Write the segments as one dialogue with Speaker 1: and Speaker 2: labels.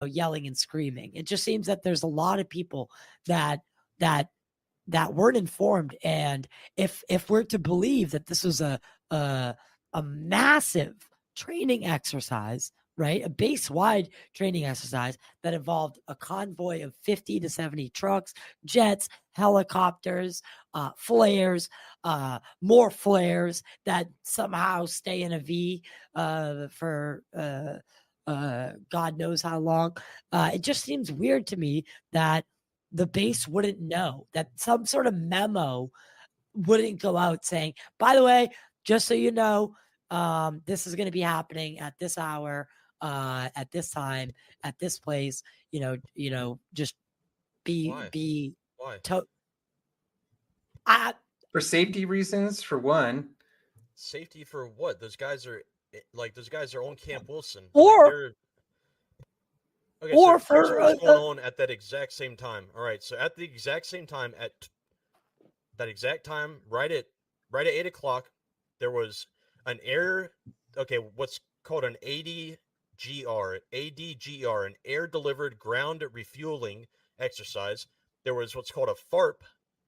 Speaker 1: yelling and screaming. It just seems that there's a lot of people that weren't informed. And if we're to believe that this was a massive training exercise, right? A base-wide training exercise that involved a convoy of 50 to 70 trucks, jets, helicopters, flares, more flares that somehow stay in a V for God knows how long. It just seems weird to me that the base wouldn't know, that some sort of memo wouldn't go out saying, by the way, just so you know, this is going to be happening at this hour, at this time, at this place, just be
Speaker 2: Why?
Speaker 3: For safety reasons, for one.
Speaker 2: Safety for what? Those guys are on Camp Wilson.
Speaker 1: Or
Speaker 2: okay,
Speaker 1: or
Speaker 2: so
Speaker 1: for
Speaker 2: here's what's going on at that exact same time. All right, so at the exact same time, at that exact time, right at 8 o'clock, there was an air. Okay, what's called an ADGR, an air delivered ground refueling exercise. There was what's called a FARP,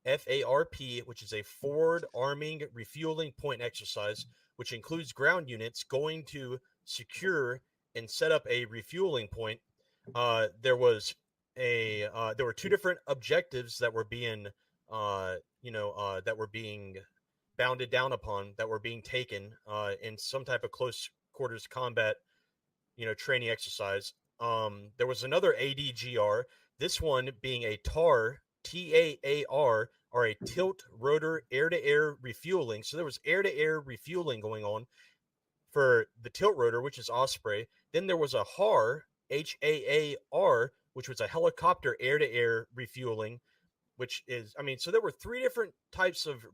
Speaker 2: FARP, which is a forward arming refueling point exercise, which includes ground units going to secure and set up a refueling point. There were two different objectives that were being bounded down upon, that were being taken in some type of close quarters combat, training exercise. There was another ADGR, this one being a TAR, TAAR, or a tilt rotor air-to-air refueling. So there was air-to-air refueling going on for the tilt rotor, which is Osprey. Then there was a HAR, HAAR, which was a helicopter air-to-air refueling, which is, so there were four different types of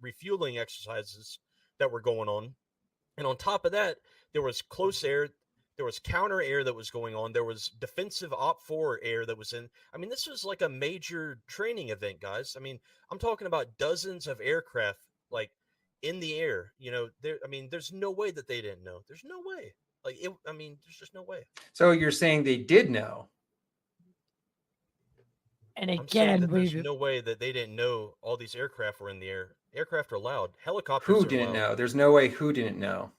Speaker 2: refueling exercises that were going on. And on top of that, there was close air, there was counter air that was going on, there was defensive OP4 air that was in. This was like a major training event, guys. I'm talking about dozens of aircraft, like, in the air. There's no way that they didn't know. There's no way. There's just no way.
Speaker 3: So you're saying they did know?
Speaker 1: And again,
Speaker 2: there's no way that they didn't know all these aircraft were in the air. Aircraft are loud. Helicopters
Speaker 3: Who
Speaker 2: are
Speaker 3: didn't
Speaker 2: loud.
Speaker 3: know? There's no way who didn't know.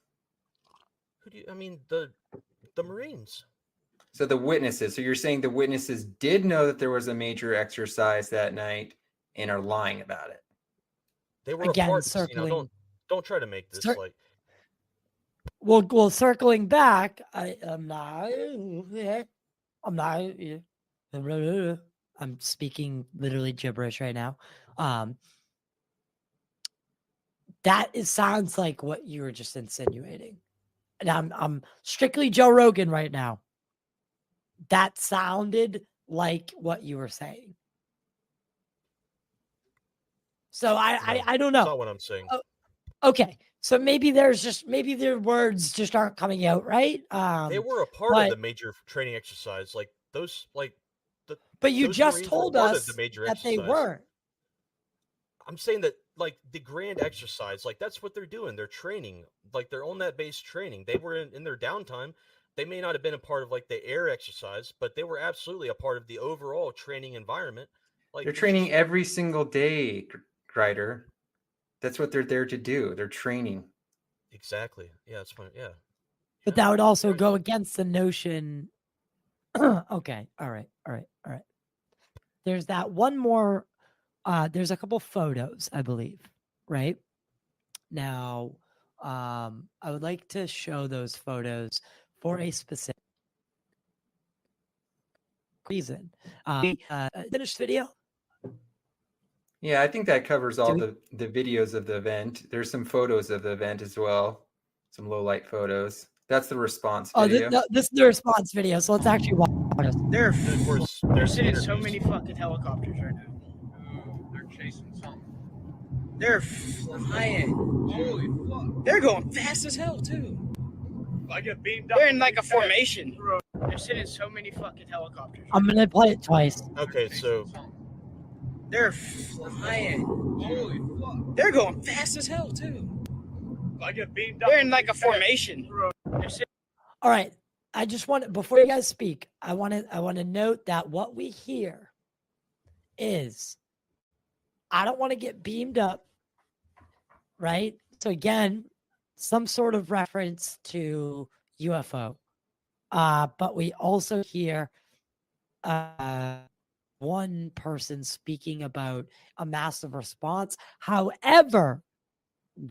Speaker 2: The Marines.
Speaker 3: So the witnesses. So you're saying the witnesses did know that there was a major exercise that night and are lying about it.
Speaker 2: They were
Speaker 1: again
Speaker 2: apart.
Speaker 1: circling.
Speaker 2: Don't try to make this like.
Speaker 1: Well, circling back, I'm speaking literally gibberish right now. Sounds like what you were just insinuating. And I'm strictly Joe Rogan right now. That sounded like what you were saying. So I don't know.
Speaker 2: That's not what I'm saying.
Speaker 1: Okay. So maybe their words just aren't coming out right.
Speaker 2: They were a part of the major training exercise, like those, like the.
Speaker 1: But you just
Speaker 2: Marines
Speaker 1: told us that exercise. They weren't.
Speaker 2: I'm saying that, like, the grand exercise, like, that's what they're doing. They're training, like, they're on that base training. They were in their downtime. They may not have been a part of, like, the air exercise, but they were absolutely a part of the overall training environment. Like,
Speaker 3: they're training every single day, Grider. That's what they're there to do. They're training.
Speaker 2: Exactly. Yeah, that's fine. Yeah.
Speaker 1: But that would also go against the notion. Okay. All right. There's that one more. There's a couple photos, I believe, right? Now, I would like to show those photos for a specific reason. Finished video?
Speaker 3: Yeah, I think that covers all the videos of the event. There's some photos of the event as well. Some low light photos. That's the response video.
Speaker 1: This is the response video, so let's actually watch it.
Speaker 4: They're sitting so many fucking helicopters right now.
Speaker 5: They're chasing something.
Speaker 4: They're flying.
Speaker 5: Holy fuck.
Speaker 4: They're going fast as hell, too.
Speaker 5: I get beamed up.
Speaker 4: They're in like a formation. They're sitting so many fucking helicopters.
Speaker 1: I'm going to play it twice.
Speaker 2: Okay, so.
Speaker 4: They're flying.
Speaker 5: Holy fuck.
Speaker 4: They're going fast as hell, too.
Speaker 5: I get beamed up.
Speaker 4: They're in like a formation.
Speaker 1: All right. I just want, before you guys speak, I want to note that what we hear is, I don't want to get beamed up, right? So again, some sort of reference to UFO. But we also hear one person speaking about a massive response. However,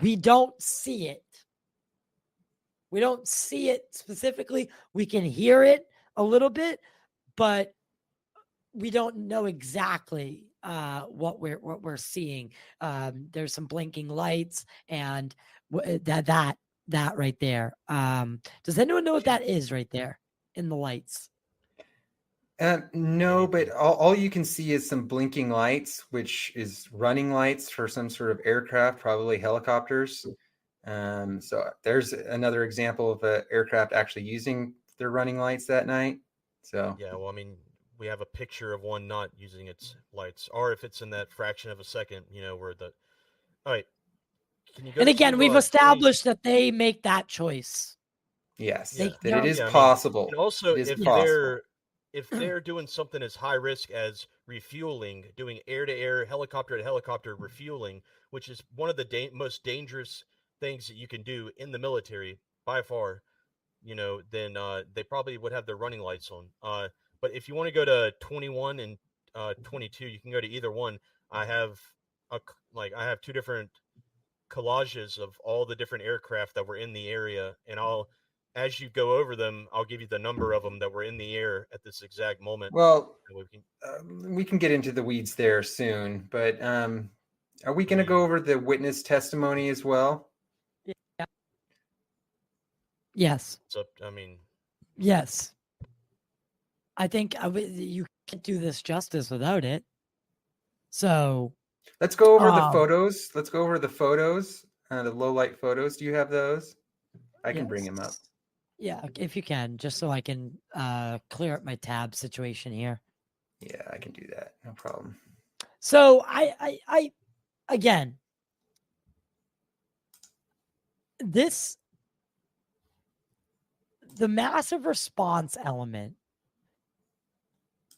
Speaker 1: we don't see it. We don't see it specifically. We can hear it a little bit, but we don't know exactly what we're seeing. There's some blinking lights and that right there. Does anyone know what that is right there in the lights?
Speaker 3: No, but all you can see is some blinking lights, which is running lights for some sort of aircraft, probably helicopters. So there's another example of an aircraft actually using their running lights that night. So
Speaker 2: Yeah, well, I mean, we have a picture of one not using its lights, or if it's in that fraction of a second, where the. All right, can you go?
Speaker 1: And again,
Speaker 2: to,
Speaker 1: we've
Speaker 2: 20
Speaker 1: established that they make that choice.
Speaker 3: yes,
Speaker 2: Yeah.
Speaker 3: that it is
Speaker 2: Yeah, I mean,
Speaker 3: possible.
Speaker 2: and also,
Speaker 3: It is
Speaker 2: if
Speaker 3: possible.
Speaker 2: they're doing something as high risk as refueling, doing air to air, helicopter to helicopter refueling, which is one of the most dangerous things that you can do in the military by far, then they probably would have their running lights on. But if you want to go to 21 and 22, you can go to either one. I have I have two different collages of all the different aircraft that were in the area, and as you go over them, I'll give you the number of them that were in the air at this exact moment.
Speaker 3: Well,
Speaker 2: We
Speaker 3: we can get into the weeds there soon, but are we going to
Speaker 2: mean-
Speaker 3: go over the witness testimony as well?
Speaker 1: Yes.
Speaker 2: I mean,
Speaker 1: Yes. I think you can't do this justice without it. So
Speaker 3: let's go over the photos. Let's go over the photos, the low light photos. Do you have those? I can bring them up.
Speaker 1: Yeah, if you can, just so I can clear up my tab situation here.
Speaker 3: Yeah, I can do that. No problem.
Speaker 1: So I again, the massive response element,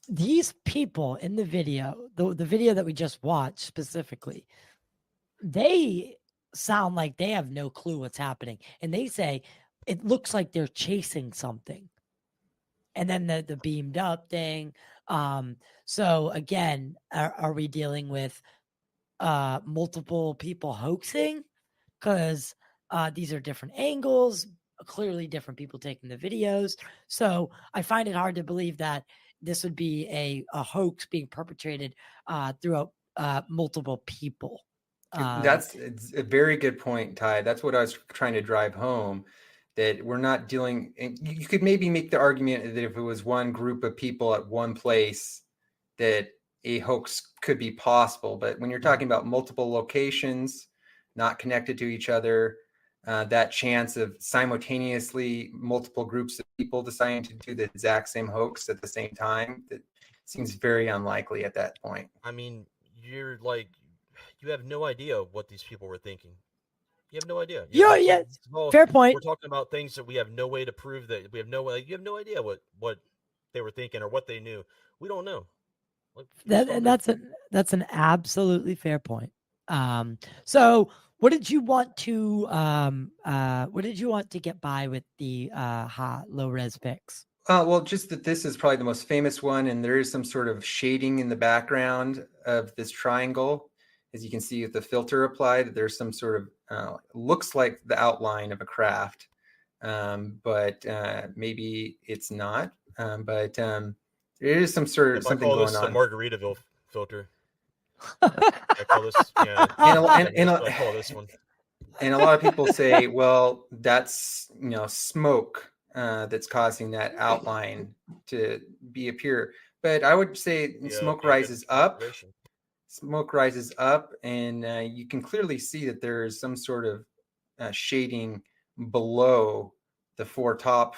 Speaker 1: these people in the video, the video that we just watched specifically, they sound like they have no clue what's happening. And they say it looks like they're chasing something. And then the beamed up thing. So again, are we dealing with multiple people hoaxing? Because these are different angles, clearly different people taking the videos. So I find it hard to believe that this would be a hoax being perpetrated throughout multiple people.
Speaker 3: It's a very good point, Ty. That's what I was trying to drive home, that we're not dealing, and you could maybe make the argument that if it was one group of people at one place, that a hoax could be possible. But when you're talking about multiple locations, not connected to each other, that chance of simultaneously multiple groups of people deciding to do the exact same hoax at the same time, that seems very unlikely at that point.
Speaker 2: I mean, you have no idea what these people were thinking. You have no idea.
Speaker 1: Yeah, fair point.
Speaker 2: We're talking about things that we have no way to prove, that we have no way. You have no idea what they were thinking or what they knew. We don't know.
Speaker 1: That's an absolutely fair point. So what did you want to get by with the low res pics?
Speaker 3: Well, just that this is probably the most famous one, and there is some sort of shading in the background of this triangle. As you can see with the filter applied, there's some sort of, looks like the outline of a craft, but maybe it's not. But there is some sort of something going on.
Speaker 2: The Margaritaville filter. I call this, yeah. I call this one.
Speaker 3: And a lot of people say, well, that's smoke that's causing that outline to appear. But I would say smoke rises up. Smoke rises up, and you can clearly see that there is some sort of shading below the four top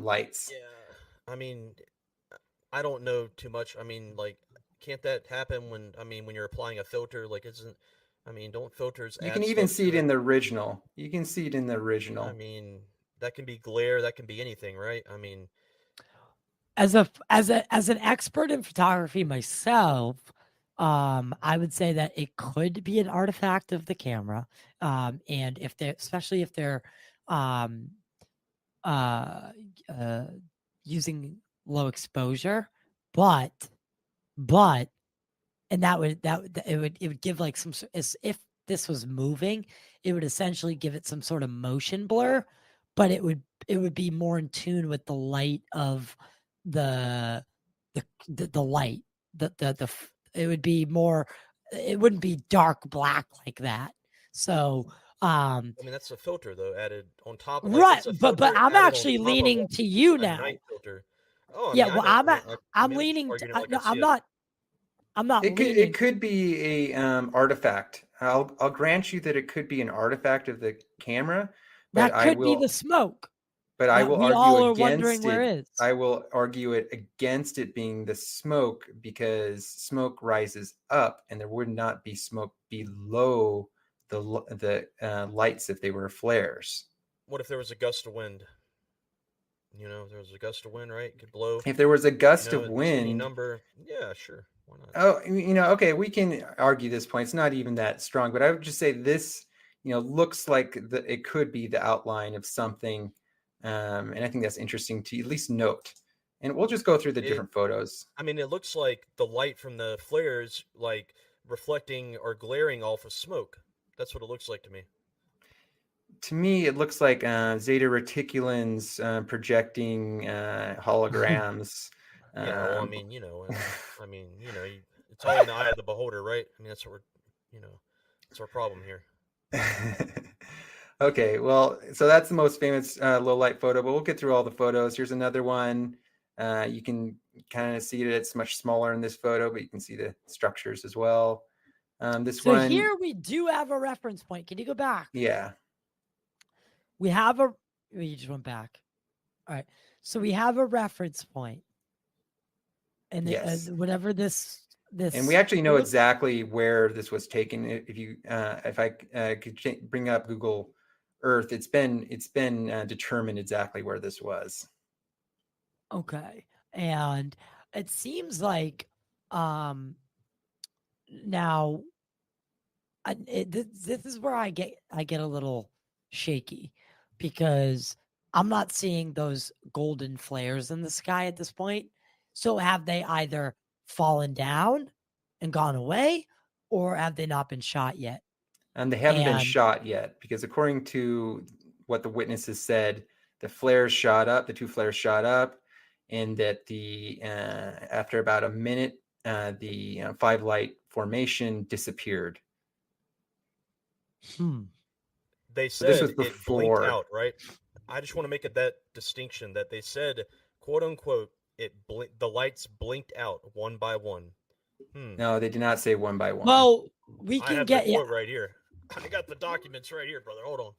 Speaker 3: lights.
Speaker 2: Yeah, I mean, I don't know too much. I mean, can't that happen when you're applying a filter? Don't filters?
Speaker 3: You can even see it in the original. You can see it in the original.
Speaker 2: I mean, that can be glare, that can be anything, right? I mean,
Speaker 1: As an expert in photography myself, I would say that it could be an artifact of the camera. And if they're, especially if they're um, uh, uh, using low exposure, but and it would give like some as if this was moving, it would essentially give it some sort of motion blur, but it would be more in tune with the light of the the light, it would be more, it wouldn't be dark black like that. So
Speaker 2: I mean that's a filter though added on top. Like,
Speaker 1: right,
Speaker 2: it's a
Speaker 1: but
Speaker 2: filter
Speaker 1: I'm
Speaker 2: added on
Speaker 1: actually
Speaker 2: top of
Speaker 1: leaning to you
Speaker 2: a
Speaker 1: now.
Speaker 2: night filter. Oh, I
Speaker 1: Yeah,
Speaker 2: mean, I
Speaker 1: well,
Speaker 2: know. I mean,
Speaker 1: I'm
Speaker 2: just
Speaker 1: leaning.
Speaker 2: arguing it like
Speaker 1: No,
Speaker 2: I see
Speaker 1: I'm
Speaker 2: it.
Speaker 1: not. I'm not
Speaker 3: It
Speaker 1: leaning.
Speaker 3: could be a artifact. I'll grant you that it could be an artifact of the camera, but
Speaker 1: That could be the smoke.
Speaker 3: But I
Speaker 1: that
Speaker 3: will
Speaker 1: we all
Speaker 3: argue
Speaker 1: are wondering
Speaker 3: against
Speaker 1: where
Speaker 3: it.
Speaker 1: is.
Speaker 3: I will argue it against it being the smoke because smoke rises up, and there would not be smoke below the lights if they were flares.
Speaker 2: What if there was a gust of wind? You know, if there was a gust of wind, right? It could blow.
Speaker 3: If there was a gust
Speaker 2: You know,
Speaker 3: of
Speaker 2: just any
Speaker 3: wind,
Speaker 2: number. Yeah, sure. Why not?
Speaker 3: oh, okay, we can argue this point. It's not even that strong, but I would just say this, looks like it could be the outline of something. And I think that's interesting to at least note. And we'll just go through the different photos.
Speaker 2: I mean, it looks like the light from the flares, like reflecting or glaring off of smoke. That's what it looks like to me.
Speaker 3: To me, it looks like Zeta Reticulans projecting holograms.
Speaker 2: Yeah, well, I mean, it's all in the eye of the beholder, right? I mean, that's what that's our problem here.
Speaker 3: Okay, well, so that's the most famous low light photo, but we'll get through all the photos. Here's another one. You can kind of see that it's much smaller in this photo, but you can see the structures as well.
Speaker 1: So here we do have a reference point. Can you go back?
Speaker 3: Yeah.
Speaker 1: We have you just went back. All right. So we have a reference point. And
Speaker 3: yes.
Speaker 1: Whatever this.
Speaker 3: And we actually know exactly where this was taken. If I could bring up Google Earth, it's been determined exactly where this was.
Speaker 1: Okay. And it seems like now this is where I get a little shaky, because I'm not seeing those golden flares in the sky at this point. So have they either fallen down and gone away, or have they not been shot yet?
Speaker 3: And they haven't been shot yet, because according to what the witnesses said, the flares shot up, the two flares shot up, and that after about a minute, the 5 light formation disappeared.
Speaker 2: They said
Speaker 3: this was
Speaker 2: it
Speaker 3: before.
Speaker 2: blinked out, right? I just want to make that distinction that they said, quote unquote, the lights blinked out one by one.
Speaker 3: No, they did not say one by one.
Speaker 1: Well, we can get
Speaker 2: the quote right here. I got the documents right here, brother. Hold on.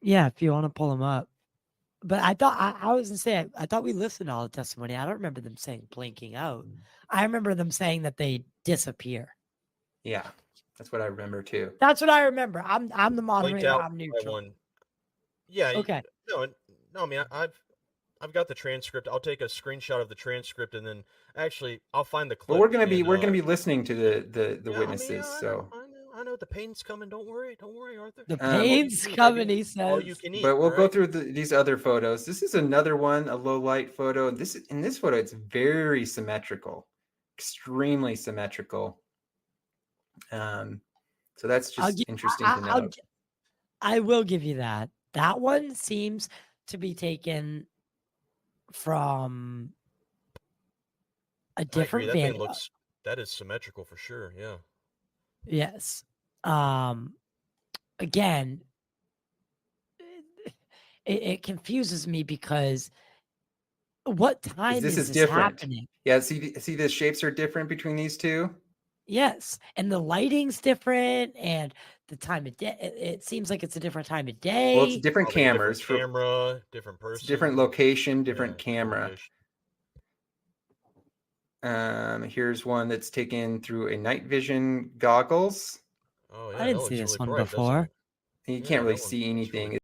Speaker 1: Yeah, if you want to pull them up. But I thought I was gonna say I thought we listened to all the testimony. I don't remember them saying blinking out. I remember them saying that they disappear.
Speaker 3: Yeah, that's what I remember too.
Speaker 1: That's what I remember. I'm the moderator. I'm neutral.
Speaker 2: One. Yeah.
Speaker 1: Okay.
Speaker 2: No. I mean, I've got the transcript. I'll take a screenshot of the transcript, and then actually I'll find the clip.
Speaker 3: Well, we're gonna be listening to the witnesses.
Speaker 2: I know the pain's coming. Don't worry, Arthur.
Speaker 1: The pain's coming, he says.
Speaker 2: All you can eat.
Speaker 3: But we'll go through these other photos. This is another one, a low light photo. In this photo, it's very symmetrical, extremely symmetrical. So that's just interesting to note.
Speaker 1: I will give you that. That one seems to be taken from a different vantage.
Speaker 2: That is symmetrical for sure. Yeah.
Speaker 1: Yes. Again, it confuses me, because what time is this
Speaker 3: different
Speaker 1: happening?
Speaker 3: Yeah, see the shapes are different between these two.
Speaker 1: Yes, and the lighting's different, and the time of day. It seems like it's a different time of day.
Speaker 3: Well, it's different cameras,
Speaker 2: different person,
Speaker 3: different location, different camera. Here's one that's taken through a night vision goggles.
Speaker 2: Oh yeah,
Speaker 1: I didn't see this one before.
Speaker 3: You
Speaker 2: Yeah,
Speaker 3: can't really
Speaker 2: that one's
Speaker 3: see
Speaker 2: really
Speaker 3: anything.